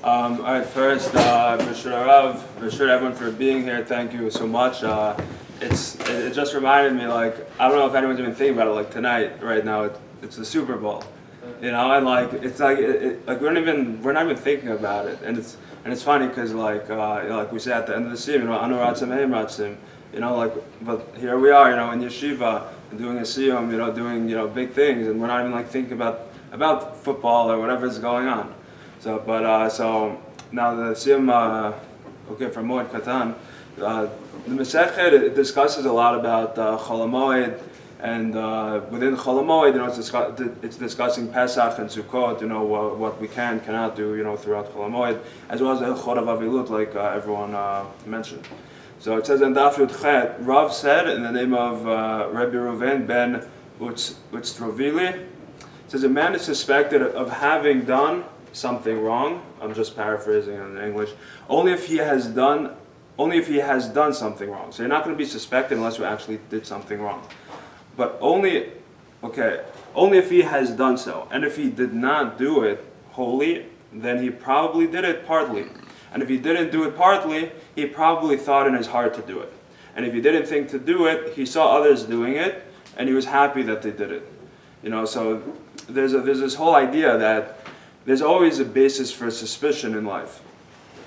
All right, first, Mr. Arav, Mr. everyone for being here. Thank you so much. It just reminded me, like, I don't know if anyone's even thinking about it, like tonight, right now, it's the Super Bowl, and like it's like like we're not even thinking about it, and it's funny because like we say at the end of the Siyum, Anu Ratzim Heim Ratzim, like, but here we are, in Yeshiva doing a Siyum, doing big things, and we're not even like thinking about football or whatever is going on. So now the Siyum, from Moed Katan, the Masechet, it discusses a lot about Chol Moed, and within Chol Moed, it's discussing Pesach and Sukkot, what we cannot do, throughout Chol Moed, as well as the Hilchot of Avilut, like everyone mentioned. So it says in Daf Yud Chet, Rav said in the name of Rabbi Reuven ben Utztrovili, it says a man is suspected of having done something wrong. I'm just paraphrasing in English. Only if he has done something wrong. So you're not going to be suspected unless you actually did something wrong. But only if he has done so. And if he did not do it wholly, then he probably did it partly. And if he didn't do it partly, he probably thought in his heart to do it. And if he didn't think to do it, he saw others doing it, and he was happy that they did it. So there's this whole idea that there's always a basis for suspicion in life.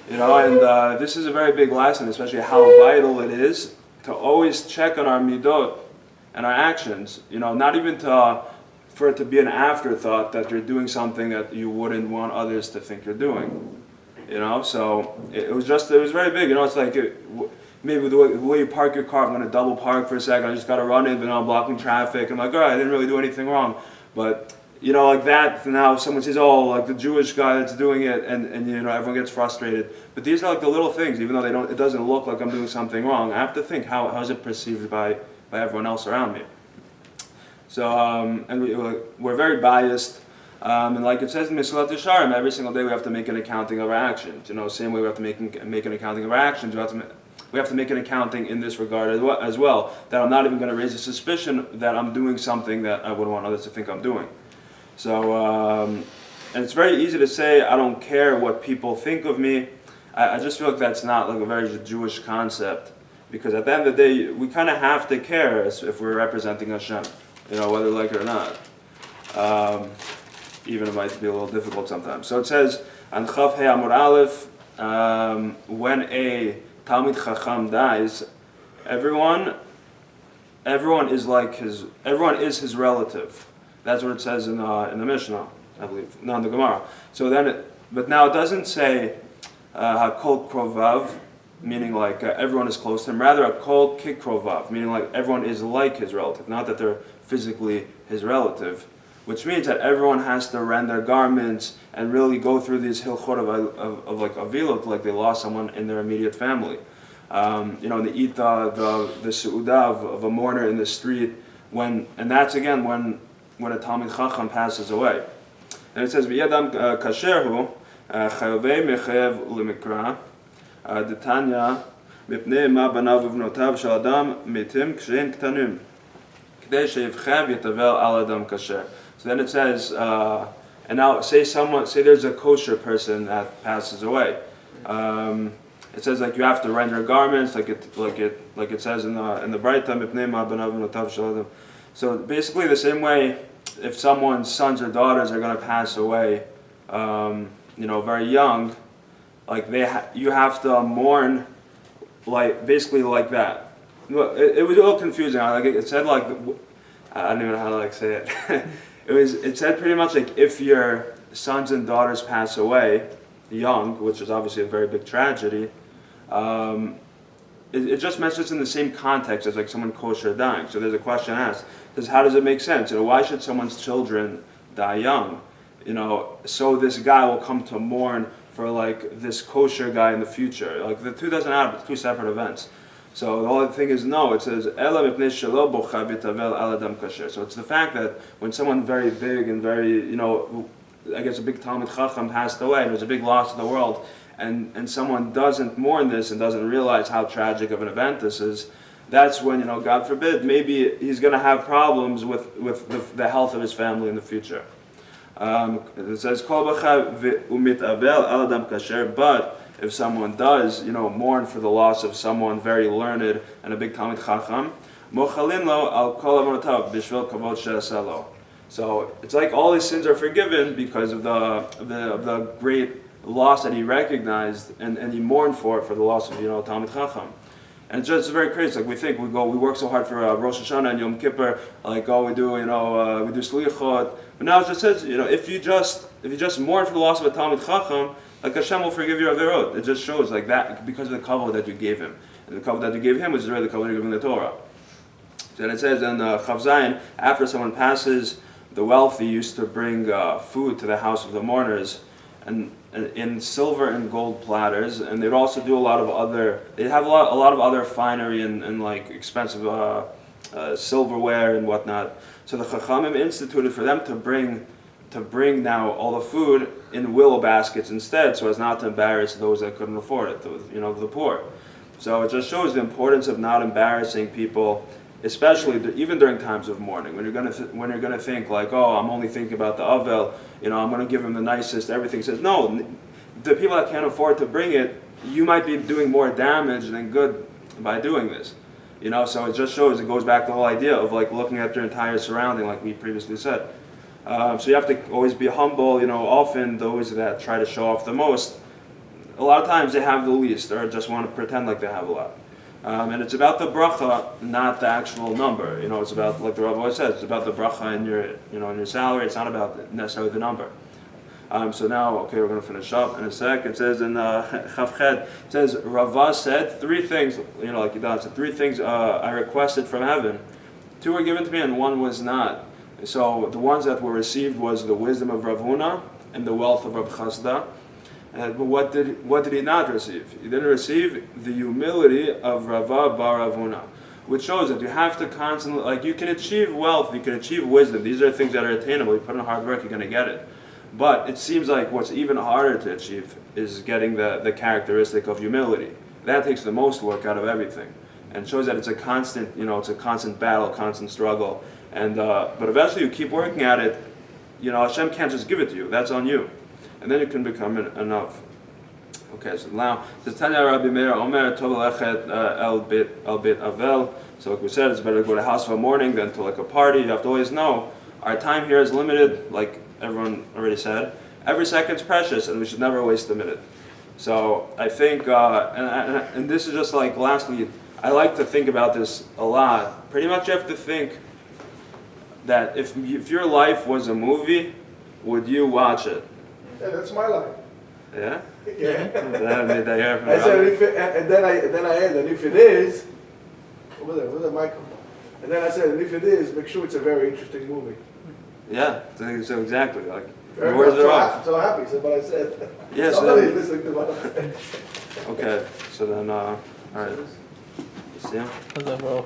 And this is a very big lesson, especially how vital it is to always check on our midot and our actions. Not even for it to be an afterthought that you're doing something that you wouldn't want others to think you're doing. So it was very big. It's like maybe the way you park your car. I'm going to double park for a second. I just got to run in, I'm blocking traffic. I'm like, all right, I didn't really do anything wrong, but like that. Now someone says, oh, like the Jewish guy that's doing it, and everyone gets frustrated. But these are like the little things, even though it doesn't look like I'm doing something wrong. I have to think how is it perceived by everyone else around me. So and we're very biased. And like it says in Mesilat Yesharim, every single day we have to make an accounting of our actions. Same way we have to make an accounting of our actions. We have to make an accounting in this regard as well. That I'm not even going to raise a suspicion that I'm doing something that I wouldn't want others to think I'm doing. So and it's very easy to say I don't care what people think of me. I just feel like that's not like a very Jewish concept, because at the end of the day we kind of have to care if we're representing Hashem, whether like it or not. Even it might be a little difficult sometimes. So it says, on Chav Hei Amud Aleph, when a Talmid Chacham dies, everyone is his relative. That's what it says in the Mishnah, I believe, not in the Gemara. So but now it doesn't say Hakol Krovav, meaning like everyone is close to him. Rather, Hakol Kikrovav, meaning like everyone is like his relative, not that they're physically his relative. Which means that everyone has to rend their garments and really go through these hilchot of like avilot, like they lost someone in their immediate family. The ita, the seudah of a mourner in the street, and that's again when a Talmid Chacham passes away. And it says v'yadam kasherhu chayovei mechayev lemikra detanya mipnei ma banav uvnotav shel adam mitim kshein ktanim k'dei sheyivchav yitavel al adam kasher. So then it says, and now say there's a kosher person that passes away. It says like you have to render garments, like it says in the Braita. So basically the same way, if someone's sons or daughters are going to pass away, very young, like you have to mourn, like basically like that. It was a little confusing. Like it said like I don't even know how to say it. It said pretty much like if your sons and daughters pass away young, which is obviously a very big tragedy, it just mentions in the same context as like someone kosher dying. So there's a question asked: how does it make sense? Why should someone's children die young? So this guy will come to mourn for like this kosher guy in the future. Like the two doesn't add up; it's two separate events. So the whole thing is no. It says Ela mipnei shelo bocha v'tavel al adam kasher. So it's the fact that when someone very big and very I guess a big Talmid Chacham passed away, and it was a big loss to the world, and someone doesn't mourn this and doesn't realize how tragic of an event this is. That's when God forbid, maybe he's going to have problems with the health of his family in the future. It says kol b'chav u'mitavel al adam kasher, but if someone does, mourn for the loss of someone very learned and a big Talmid Chacham, mochalin lo al kol avonotav b'shvel kavod she'aseh lo. So it's like all his sins are forgiven because of the great loss that he recognized and he mourned for the loss of Talmid Chacham. And it's just very crazy. Like we work so hard for Rosh Hashanah and Yom Kippur. Like we do slichot. But now it just says, if you just mourn for the loss of a Talmid Chacham, like Hashem will forgive your averot. It just shows like that because of the kavod that you gave him, and the kavod that you gave him was really the kavod you're giving the Torah. Then it says in Chav Zayin, after someone passes, the wealthy used to bring food to the house of the mourners, and in silver and gold platters, and they'd also do a lot of other finery and like expensive silverware and whatnot. So the Chachamim instituted for them to bring now all the food in willow baskets instead, so as not to embarrass those that couldn't afford it, the poor. So it just shows the importance of not embarrassing people, especially even during times of mourning, when you're gonna think like, oh, I'm only thinking about the Avel, I'm gonna give him the nicest everything. Says no, the people that can't afford to bring it, you might be doing more damage than good by doing this. So it just shows, it goes back to the whole idea of like looking at your entire surrounding, like we previously said. So you have to always be humble. Often those that try to show off the most, a lot of times they have the least, or just want to pretend like they have a lot. And it's about the bracha, not the actual number. It's about, like the Rav always says, it's about the bracha in your salary. It's not about necessarily the number. So now, okay, we're going to finish up in a sec. It says in Chavched, it says Rava said 3 things. Like Yedan said, 3 things I requested from heaven. 2 were given to me, and 1 was not. So the ones that were received was the wisdom of Rav Huna and the wealth of Rav Chasda. But what did he not receive? He didn't receive the humility of Rava bar Rav Huna, which shows that you have to constantly, like you can achieve wealth, you can achieve wisdom. These are things that are attainable. You put in hard work, you're going to get it. But it seems like what's even harder to achieve is getting the characteristic of humility. That takes the most work out of everything, and shows that it's a constant, it's a constant battle, constant struggle. And but eventually you keep working at it. Hashem can't just give it to you. That's on you, and then you can become enough. Okay, so now the Tanya Rabbi Meir Omer Tov Lechet El Bit Avel. So like we said, it's better to go to house for mourning than to like a party. You have to always know our time here is limited, like everyone already said. Every second's precious, and we should never waste a minute. So I think, and this is just like lastly, I like to think about this a lot. Pretty much you have to think that if your life was a movie, would you watch it? Yeah, that's my life. Yeah? Yeah. I said, and then I add, and if it is, where's the microphone? And then I said, and if it is, make sure it's a very interesting movie. Yeah, so exactly. Like, very words are off. I'm so happy, so what I said. Yes. Somebody listening to what I said. Okay, so then, all right. Siyum? What's up, bro?